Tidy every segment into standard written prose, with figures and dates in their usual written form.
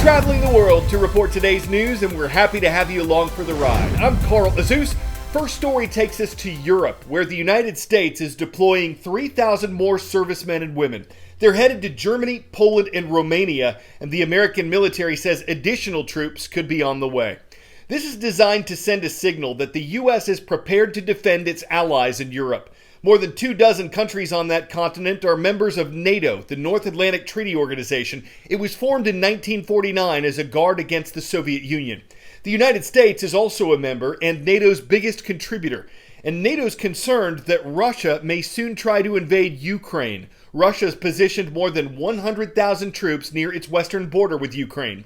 traveling the world to report today's news, and we're happy to have you along for the ride. I'm Carl Azus. First story takes us to Europe, where the United States is deploying 3,000 more servicemen and women. They're headed to Germany, Poland, and Romania, and the American military says additional troops could be on the way. This is designed to send a signal that the U.S. is prepared to defend its allies in Europe. More than 24 countries on that continent are members of NATO, the North Atlantic Treaty Organization. It was formed in 1949 as a guard against the Soviet Union. The United States is also a member and NATO's biggest contributor. And NATO's concerned that Russia may soon try to invade Ukraine. Russia's positioned more than 100,000 troops near its western border with Ukraine.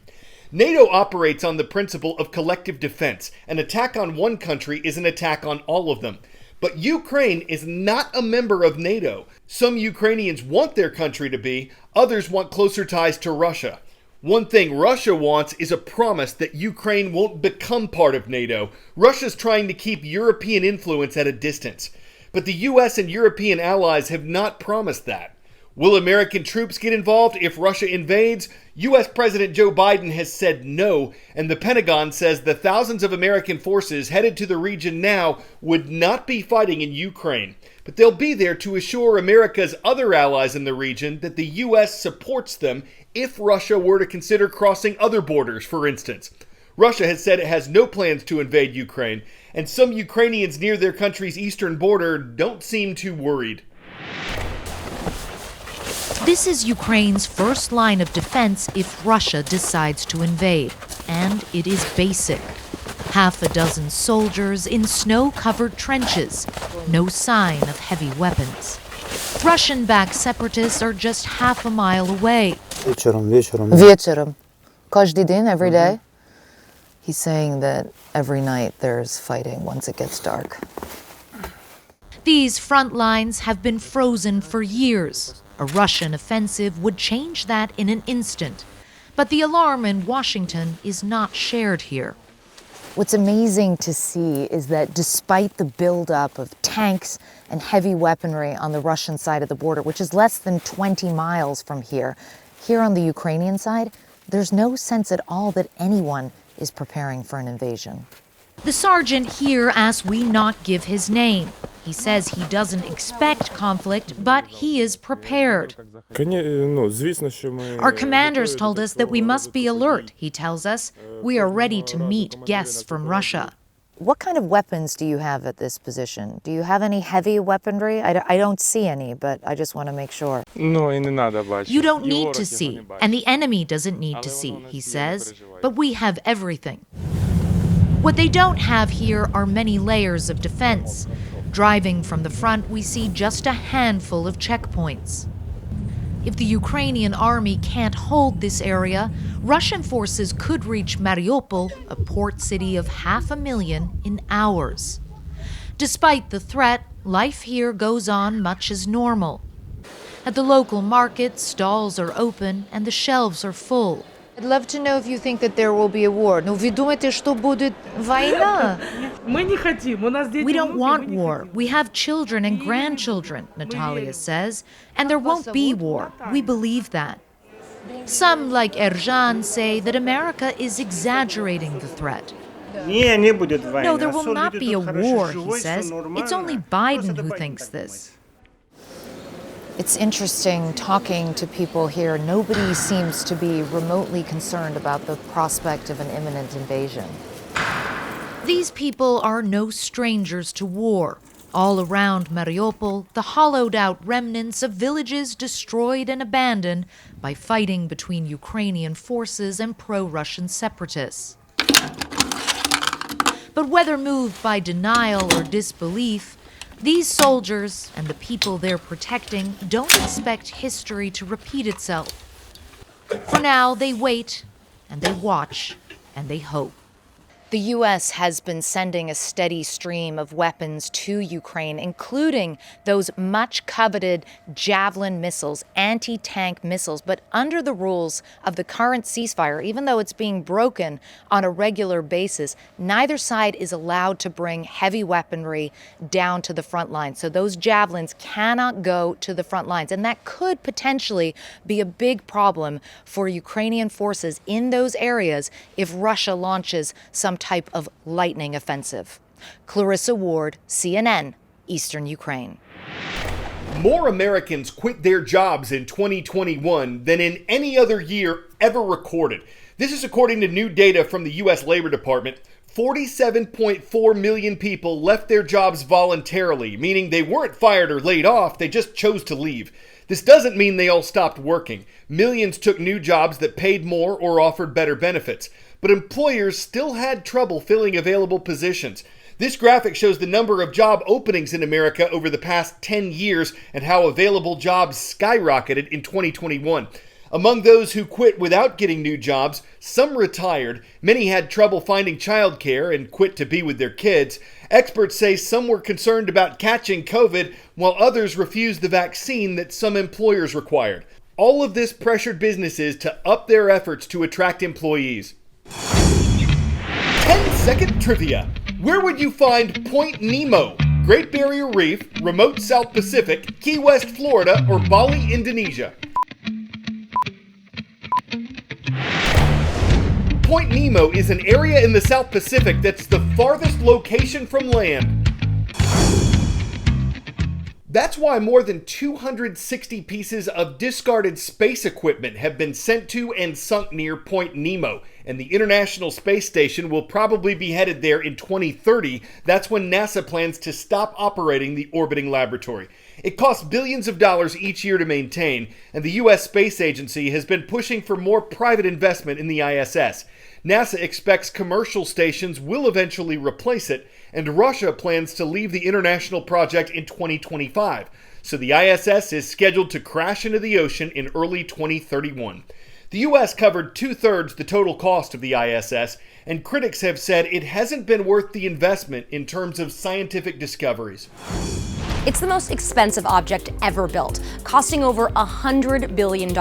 NATO operates on the principle of collective defense. An attack on one country is an attack on all of them. But Ukraine is not a member of NATO. Some Ukrainians want their country to be, others want closer ties to Russia. One thing Russia wants is a promise that Ukraine won't become part of NATO. Russia's trying to keep European influence at a distance. But the US and European allies have not promised that. Will American troops get involved if Russia invades? U.S. President Joe Biden has said no, and the Pentagon says the thousands of American forces headed to the region now would not be fighting in Ukraine. But they'll be there to assure America's other allies in the region that the U.S. supports them if Russia were to consider crossing other borders, for instance. Russia has said it has no plans to invade Ukraine, and some Ukrainians near their country's eastern border don't seem too worried. This is Ukraine's first line of defense if Russia decides to invade, and it is basic. Half a dozen soldiers in snow-covered trenches, no sign of heavy weapons. Russian-backed separatists are just half a mile away. Вечером. Каждый день, every day. He's saying that every night there's fighting once it gets dark. These front lines have been frozen for years. A Russian offensive would change that in an instant. But the alarm in Washington is not shared here. What's amazing to see is that despite the buildup of tanks and heavy weaponry on the Russian side of the border, which is less than 20 miles from here on the Ukrainian side, there's no sense at all that anyone is preparing for an invasion. The sergeant here asks we not give his name. He says he doesn't expect conflict, but he is prepared. Our commanders told us that we must be alert, he tells us. We are ready to meet guests from Russia. What kind of weapons do you have at this position? Do you have any heavy weaponry? I don't see any, but I just want to make sure. You don't need to see, and the enemy doesn't need to see, he says. But we have everything. What they don't have here are many layers of defense. Driving from the front, we see just a handful of checkpoints. If the Ukrainian army can't hold this area, Russian forces could reach Mariupol, a port city of 500,000, in hours. Despite the threat, life here goes on much as normal. At the local market, stalls are open and the shelves are full. I'd love to know if you think that there will be a war. No, вы думаете, что будет война? We don't want war. We have children and grandchildren, Natalia says, and there won't be war. We believe that. Some, like Erjan, say that America is exaggerating the threat. No, there will not be a war, he says. It's only Biden who thinks this. It's interesting talking to people here. Nobody seems to be remotely concerned about the prospect of an imminent invasion. These people are no strangers to war. All around Mariupol, the hollowed-out remnants of villages destroyed and abandoned by fighting between Ukrainian forces and pro-Russian separatists. But whether moved by denial or disbelief, these soldiers and the people they're protecting don't expect history to repeat itself. For now, they wait, and they watch, and they hope. The U.S. has been sending a steady stream of weapons to Ukraine, including those much coveted Javelin missiles, anti-tank missiles. But under the rules of the current ceasefire, even though it's being broken on a regular basis, neither side is allowed to bring heavy weaponry down to the front lines. So those Javelins cannot go to the front lines. And that could potentially be a big problem for Ukrainian forces in those areas if Russia launches some type of lightning offensive. Clarissa Ward, CNN, Eastern Ukraine. More Americans quit their jobs in 2021 than in any other year ever recorded. This is according to new data from the U.S. Labor Department. 47.4 million people left their jobs voluntarily, meaning they weren't fired or laid off, they just chose to leave. This doesn't mean they all stopped working. Millions took new jobs that paid more or offered better benefits. But employers still had trouble filling available positions. This graphic shows the number of job openings in America over the past 10 years and how available jobs skyrocketed in 2021. Among those who quit without getting new jobs, some retired, many had trouble finding childcare and quit to be with their kids. Experts say some were concerned about catching COVID, while others refused the vaccine that some employers required. All of this pressured businesses to up their efforts to attract employees. 10-second trivia. Where would you find Point Nemo? Great Barrier Reef, remote South Pacific, Key West, Florida, or Bali, Indonesia? Point Nemo is an area in the South Pacific that's the farthest location from land. That's why more than 260 pieces of discarded space equipment have been sent to and sunk near Point Nemo, and the International Space Station will probably be headed there in 2030. That's when NASA plans to stop operating the orbiting laboratory. It costs billions of dollars each year to maintain, and the U.S. Space Agency has been pushing for more private investment in the ISS. NASA expects commercial stations will eventually replace it, and Russia plans to leave the international project in 2025. So the ISS is scheduled to crash into the ocean in early 2031. The U.S. covered 2/3 the total cost of the ISS, and critics have said it hasn't been worth the investment in terms of scientific discoveries. It's the most expensive object ever built, costing over $100 billion,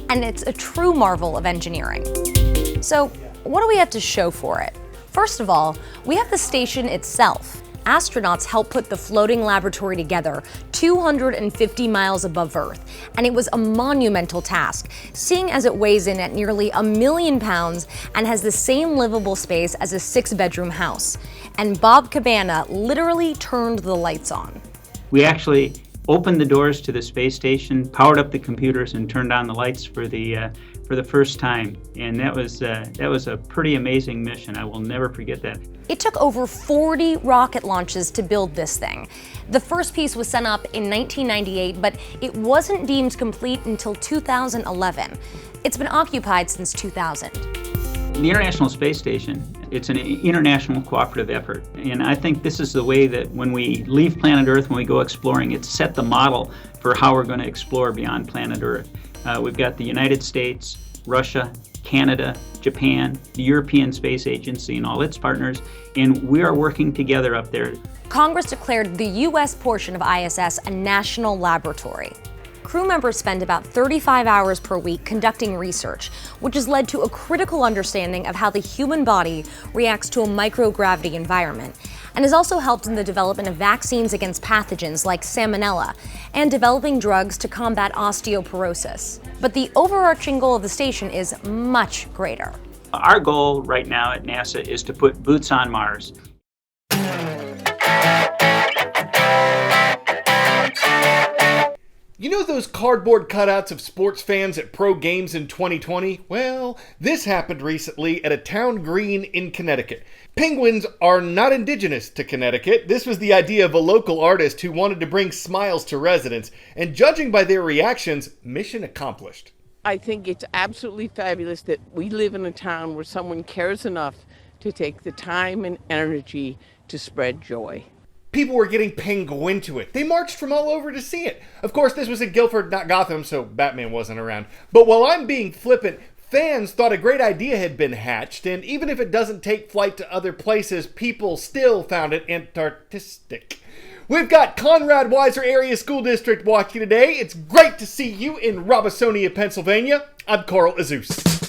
and it's a true marvel of engineering. So, what do we have to show for it? First of all, we have the station itself. Astronauts helped put the floating laboratory together 250 miles above Earth, and it was a monumental task, seeing as it weighs in at nearly 1 million pounds and has the same livable space as a 6-bedroom house. And Bob Cabana literally turned the lights on. We actually opened the doors to the space station, powered up the computers, and turned on the lights for the first time. And that was a pretty amazing mission. I will never forget that. It took over 40 rocket launches to build this thing. The first piece was sent up in 1998, but it wasn't deemed complete until 2011. It's been occupied since 2000. The International Space Station, it's an international cooperative effort. And I think this is the way that when we leave planet Earth, when we go exploring, it's set the model for how we're going to explore beyond planet Earth. We've got the United States, Russia, Canada, Japan, the European Space Agency and all its partners, and we are working together up there. Congress declared the U.S. portion of ISS a national laboratory. Crew members spend about 35 hours per week conducting research, which has led to a critical understanding of how the human body reacts to a microgravity environment, and has also helped in the development of vaccines against pathogens like salmonella, and developing drugs to combat osteoporosis. But the overarching goal of the station is much greater. Our goal right now at NASA is to put boots on Mars. You know those cardboard cutouts of sports fans at pro games in 2020? Well, this happened recently at a town green in Connecticut. Penguins are not indigenous to Connecticut. This was the idea of a local artist who wanted to bring smiles to residents, and judging by their reactions, mission accomplished. I think it's absolutely fabulous that we live in a town where someone cares enough to take the time and energy to spread joy. People were getting penguin to it. They marched from all over to see it. Of course, this was in Guilford, not Gotham, so Batman wasn't around. But while I'm being flippant, Fans thought a great idea had been hatched, and even if it doesn't take flight to other places, people still found it antarctic. We've got Conrad Weiser Area School District watching today. It's great to see you in Robisonia, Pennsylvania. I'm Carl Azus.